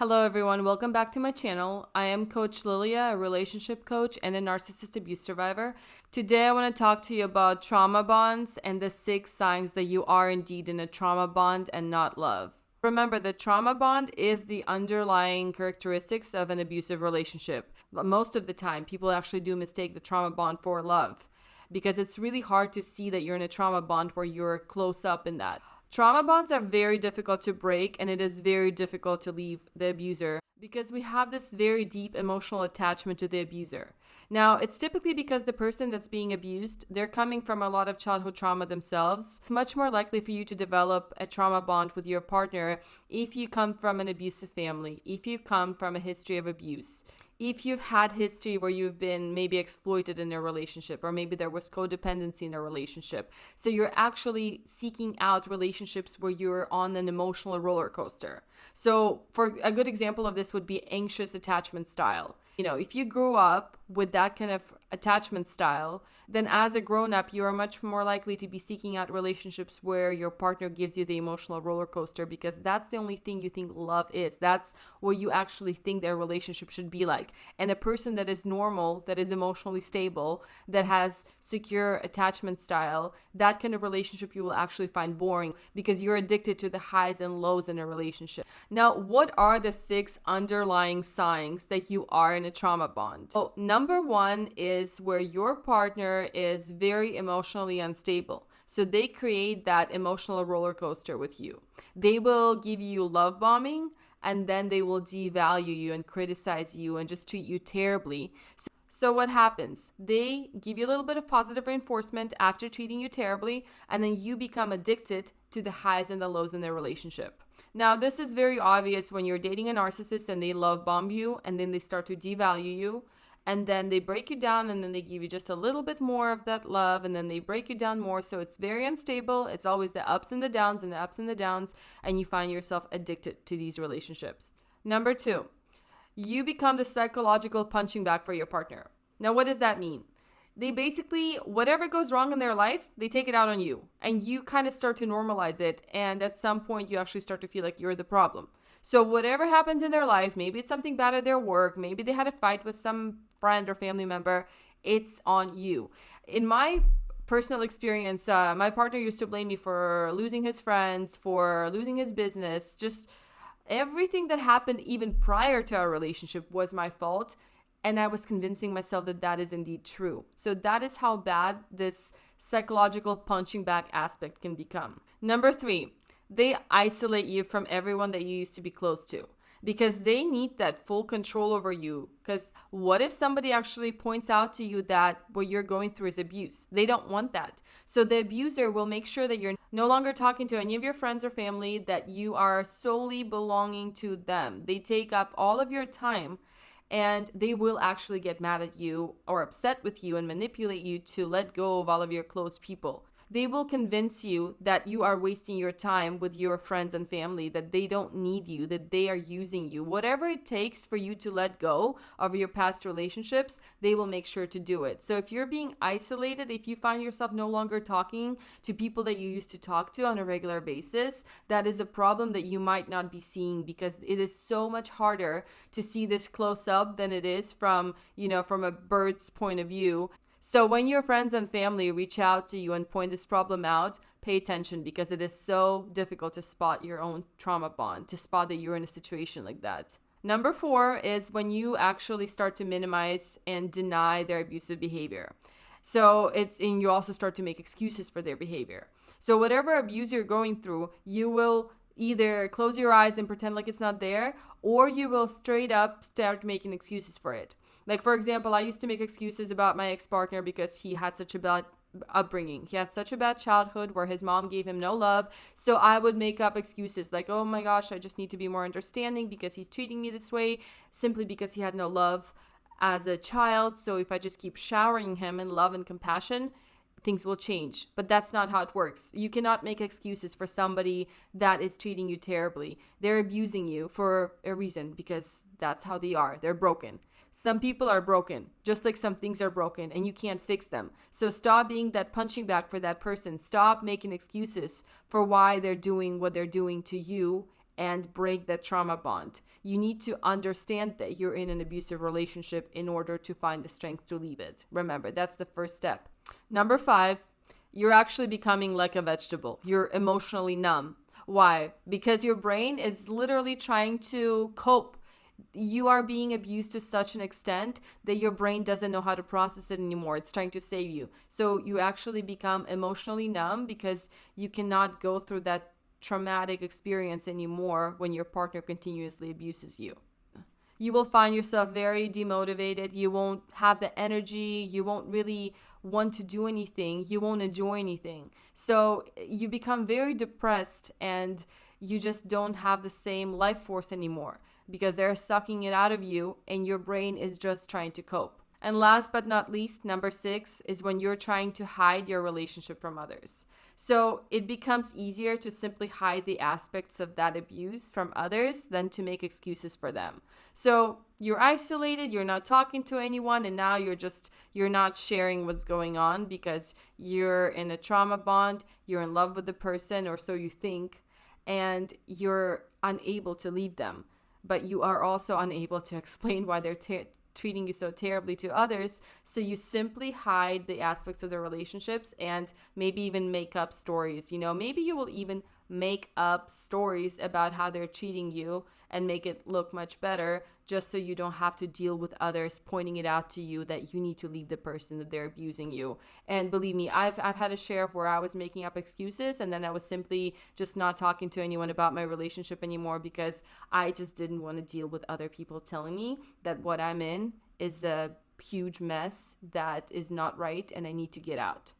Hello everyone, welcome back to my channel. I am Coach Lilia, a relationship coach and a narcissist abuse survivor. Today I want to talk to you about trauma bonds and the 6 signs that you are indeed in a trauma bond and not love. Remember, the trauma bond is the underlying characteristics of an abusive relationship. Most of the time, people actually do mistake the trauma bond for love because it's really hard to see that you're in a trauma bond where you're close up in that. Trauma bonds are very difficult to break, and it is very difficult to leave the abuser because we have this very deep emotional attachment to the abuser. Now, it's typically because the person that's being abused, they're coming from a lot of childhood trauma themselves. It's much more likely for you to develop a trauma bond with your partner if you come from an abusive family, if you come from a history of abuse. If you've had history where you've been maybe exploited in a relationship, or maybe there was codependency in a relationship. So you're actually seeking out relationships where you're on an emotional roller coaster. So for a good example of this would be anxious attachment style. If you grew up with that kind of attachment style, then as a grown-up, you are much more likely to be seeking out relationships where your partner gives you the emotional roller coaster because that's the only thing you think love is. That's what you actually think their relationship should be like. And a person that is normal, that is emotionally stable, that has secure attachment style, that kind of relationship you will actually find boring because you're addicted to the highs and lows in a relationship. Now, what are the 6 underlying signs that you are in a trauma bond? So, number 1 is where your partner is very emotionally unstable. So they create that emotional roller coaster with you. They will give you love bombing, and then they will devalue you and criticize you and just treat you terribly. So what happens? They give you a little bit of positive reinforcement after treating you terribly, and then you become addicted to the highs and the lows in their relationship. Now, this is very obvious when you're dating a narcissist and they love bomb you, and then they start to devalue you, and then they break you down, and then they give you just a little bit more of that love, and then they break you down more. So it's very unstable. It's always the ups and the downs and the ups and the downs, and you find yourself addicted to these relationships. Number 2, you become the psychological punching bag for your partner. Now, what does that mean? They basically, whatever goes wrong in their life, they take it out on you, and you kind of start to normalize it. And at some point, you actually start to feel like you're the problem. So whatever happens in their life, maybe it's something bad at their work, maybe they had a fight with some friend or family member, it's on you. In my personal experience, my partner used to blame me for losing his friends, for losing his business. Just everything that happened even prior to our relationship was my fault. And I was convincing myself that that is indeed true. So that is how bad this psychological punching bag aspect can become. Number 3, they isolate you from everyone that you used to be close to because they need that full control over you. Because what if somebody actually points out to you that what you're going through is abuse? They don't want that. So the abuser will make sure that you're no longer talking to any of your friends or family, that you are solely belonging to them. They take up all of your time, and they will actually get mad at you or upset with you and manipulate you to let go of all of your close people. They will convince you that you are wasting your time with your friends and family, that they don't need you, that they are using you. Whatever it takes for you to let go of your past relationships, they will make sure to do it. So if you're being isolated, if you find yourself no longer talking to people that you used to talk to on a regular basis, that is a problem that you might not be seeing because it is so much harder to see this close up than it is from a bird's point of view. So when your friends and family reach out to you and point this problem out, pay attention because it is so difficult to spot your own trauma bond, to spot that you're in a situation like that. Number 4 is when you actually start to minimize and deny their abusive behavior. So you also start to make excuses for their behavior. So whatever abuse you're going through, you will either close your eyes and pretend like it's not there, or you will straight up start making excuses for it. Like, for example, I used to make excuses about my ex-partner because he had such a bad upbringing. He had such a bad childhood where his mom gave him no love. So I would make up excuses like, oh my gosh, I just need to be more understanding because he's treating me this way simply because he had no love as a child. So if I just keep showering him in love and compassion, things will change. But that's not how it works. You cannot make excuses for somebody that is treating you terribly. They're abusing you for a reason because that's how they are. They're broken. Some people are broken, just like some things are broken, and you can't fix them. So stop being that punching bag for that person. Stop making excuses for why they're doing what they're doing to you and break that trauma bond. You need to understand that you're in an abusive relationship in order to find the strength to leave it. Remember, that's the first step. Number 5, you're actually becoming like a vegetable. You're emotionally numb. Why? Because your brain is literally trying to cope. You are being abused to such an extent that your brain doesn't know how to process it anymore. It's trying to save you. So you actually become emotionally numb because you cannot go through that traumatic experience anymore when your partner continuously abuses you. You will find yourself very demotivated. You won't have the energy. You won't really want to do anything. You won't enjoy anything. So you become very depressed and you just don't have the same life force anymore because they're sucking it out of you and your brain is just trying to cope. And last but not least, number 6 is when you're trying to hide your relationship from others. So it becomes easier to simply hide the aspects of that abuse from others than to make excuses for them. So you're isolated, you're not talking to anyone, and now you're not sharing what's going on because you're in a trauma bond, you're in love with the person, or so you think, and you're unable to leave them. But you are also unable to explain why they're treating you so terribly to others. So you simply hide the aspects of the relationships and maybe even make up stories. Maybe you will even make up stories about how they're treating you and make it look much better just so you don't have to deal with others pointing it out to you that you need to leave the person, that they're abusing you. And believe me, I've had a share of where I was making up excuses and then I was simply just not talking to anyone about my relationship anymore because I just didn't want to deal with other people telling me that what I'm in is a huge mess that is not right and I need to get out.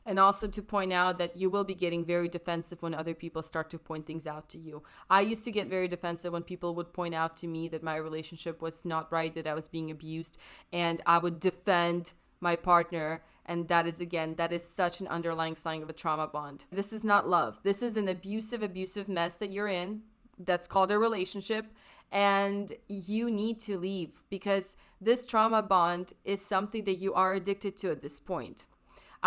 And also to point out that you will be getting very defensive when other people start to point things out to you. I used to get very defensive when people would point out to me that my relationship was not right, that I was being abused, and I would defend my partner. And that is such an underlying sign of a trauma bond. This is not love. This is an abusive mess that you're in. That's called a relationship. And you need to leave because this trauma bond is something that you are addicted to at this point.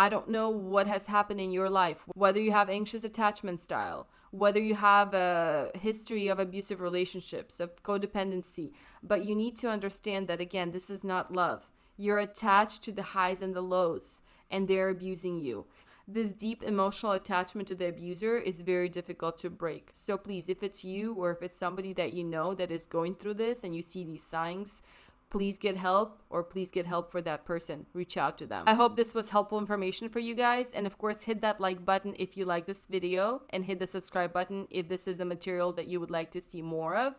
I don't know what has happened in your life, whether you have anxious attachment style, whether you have a history of abusive relationships, of codependency, but you need to understand that, again, this is not love. You're attached to the highs and the lows, and they're abusing you. This deep emotional attachment to the abuser is very difficult to break. So please, if it's you or if it's somebody that you know that is going through this and you see these signs, please get help, or please get help for that person. Reach out to them. I hope this was helpful information for you guys. And of course, hit that like button if you like this video and hit the subscribe button if this is the material that you would like to see more of.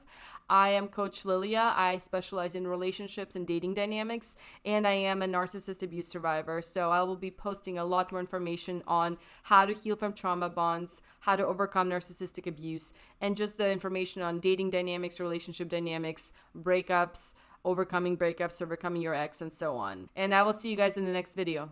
I am Coach Lilia. I specialize in relationships and dating dynamics, and I am a narcissist abuse survivor. So I will be posting a lot more information on how to heal from trauma bonds, how to overcome narcissistic abuse, and just the information on dating dynamics, relationship dynamics, breakups, overcoming breakups, overcoming your ex, and so on. And I will see you guys in the next video.